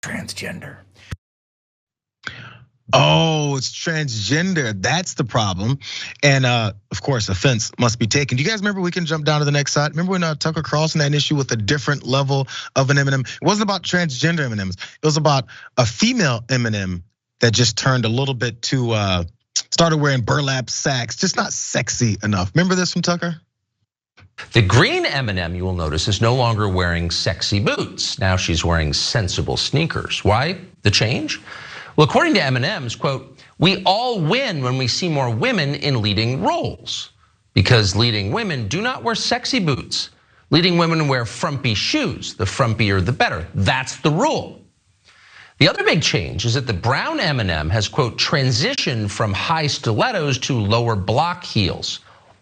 transgender. Oh, it's transgender. That's the problem. And of course, offense must be taken. Do you guys remember, we can jump down to the next side? Remember when Tucker Carlson had an issue with a different level of an M&M? It wasn't about transgender M&Ms. It was about a female M&M that just turned a little bit too, started wearing burlap sacks, just not sexy enough. Remember this from Tucker? The green M&M, you will notice, is no longer wearing sexy boots. Now she's wearing sensible sneakers. Why the change? Well, according to M&M's, quote, we all win when we see more women in leading roles, because leading women do not wear sexy boots. Leading women wear frumpy shoes. The frumpier, the better. That's the rule. The other big change is that the brown M&M has, quote, transitioned from high stilettos to lower block heels.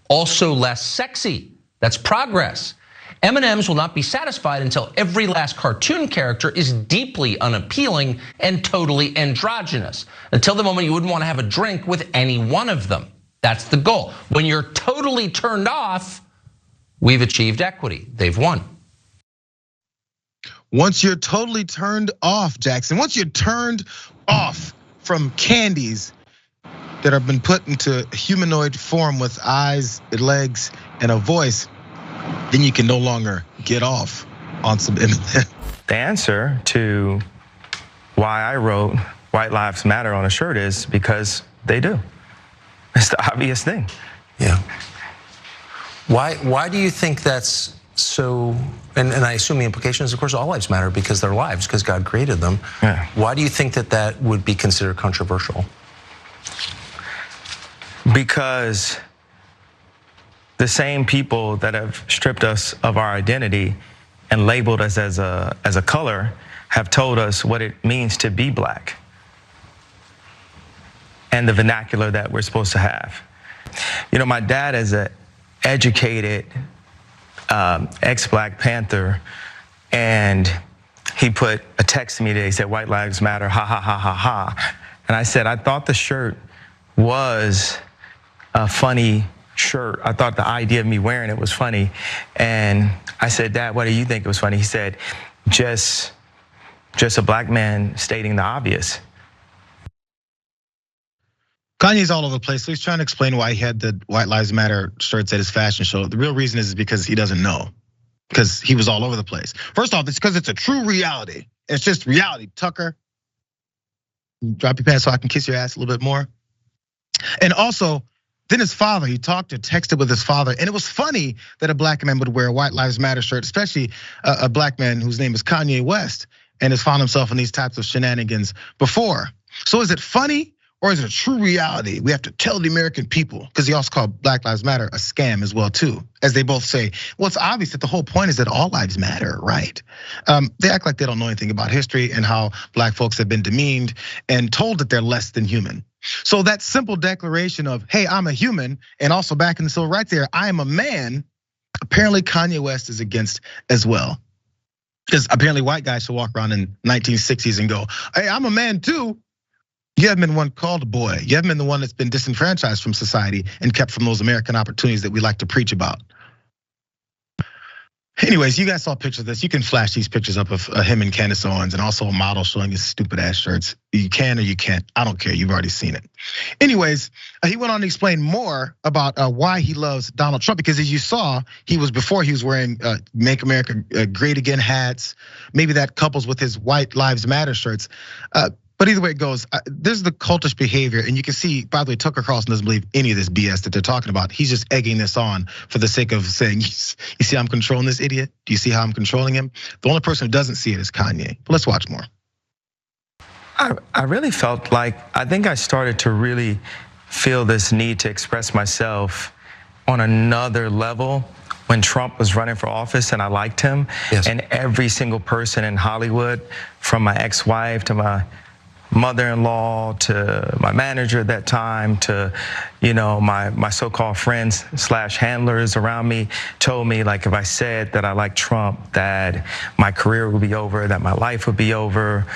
Also less sexy. That's progress. M&Ms will not be satisfied until every last cartoon character is deeply unappealing and totally androgynous. Until the moment you wouldn't want to have a drink with any one of them. That's the goal. When you're totally turned off, we've achieved equity. They've won. Once you're totally turned off, Jackson, once you're turned off from candies that have been put into humanoid form with eyes, legs, and a voice, then you can no longer get off on some M&M. The answer to why I wrote White Lives Matter on a shirt is because they do. It's the obvious thing. Yeah. Why do you think that's so, and I assume the implication is, of course, all lives matter because they're lives, because God created them. Yeah. Why do you think that that would be considered controversial? Because the same people that have stripped us of our identity and labeled us as a color have told us what it means to be black and the vernacular that we're supposed to have. You know, my dad is an educated ex-Black Panther, and he put a text to me today. He said, "White lives matter, ha, ha, ha, ha, ha." And I said, I thought the shirt was a funny shirt. I thought the idea of me wearing it was funny. And I said, "Dad, why do you think it was funny?" He said, just a black man stating the obvious. Kanye's all over the place, so he's trying to explain why he had the White Lives Matter shirts at his fashion show. The real reason is because he doesn't know, because he was all over the place. First off, it's because it's a true reality. It's just reality, Tucker. Drop your pants so I can kiss your ass a little bit more. And also, then his father, he texted with his father, and it was funny that a black man would wear a White Lives Matter shirt, especially a black man whose name is Kanye West, and has found himself in these types of shenanigans before. So is it funny, or is it a true reality? We have to tell the American people, because he also called Black Lives Matter a scam as well too, as they both say. Well, it's obvious that the whole point is that all lives matter, right? They act like they don't know anything about history and how black folks have been demeaned and told that they're less than human. So that simple declaration of, hey, I'm a human, and also back in the civil rights era, I am a man, apparently Kanye West is against as well. Because apparently white guys should walk around in 1960s and go, hey, I'm a man too. You haven't been one called a boy. You haven't been the one that's been disenfranchised from society and kept from those American opportunities that we like to preach about. Anyways, you guys saw pictures of this. You can flash these pictures up of him and Candace Owens, and also a model showing his stupid ass shirts. You can or you can't, I don't care, you've already seen it. Anyways, he went on to explain more about why he loves Donald Trump, because as you saw, before he was wearing Make America Great Again hats. Maybe that couples with his White Lives Matter shirts. But either way it goes, this is the cultish behavior, and you can see, by the way, Tucker Carlson doesn't believe any of this BS that they're talking about. He's just egging this on for the sake of saying, you see how I'm controlling this idiot? Do you see how I'm controlling him? The only person who doesn't see it is Kanye. But let's watch more. I really felt like, I think I started to really feel this need to express myself on another level when Trump was running for office, and I liked him. Yes. And every single person in Hollywood, from my ex-wife to my mother-in-law to my manager at that time to my so-called friends / handlers around me, told me, like, if I said that I like Trump, that my career would be over, that my life would be over.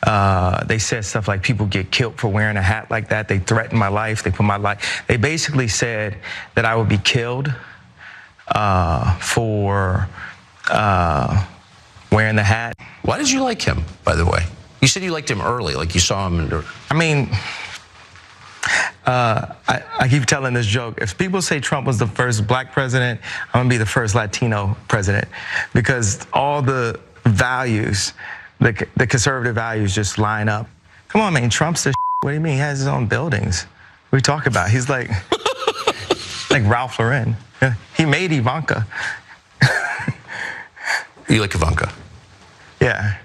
They said stuff like people get killed for wearing a hat like that. They threatened my life. They basically said that I would be killed for wearing the hat. Why did you like him, by the way? You said you liked him early, like you saw him. I mean, I keep telling this joke. If people say Trump was the first black president, I'm gonna be the first Latino president, because all the values, the conservative values just line up. Come on, man, Trump's the what do you mean? He has his own buildings. What are you talking about? He's like, like Ralph Lauren. He made Ivanka. You like Ivanka? Yeah.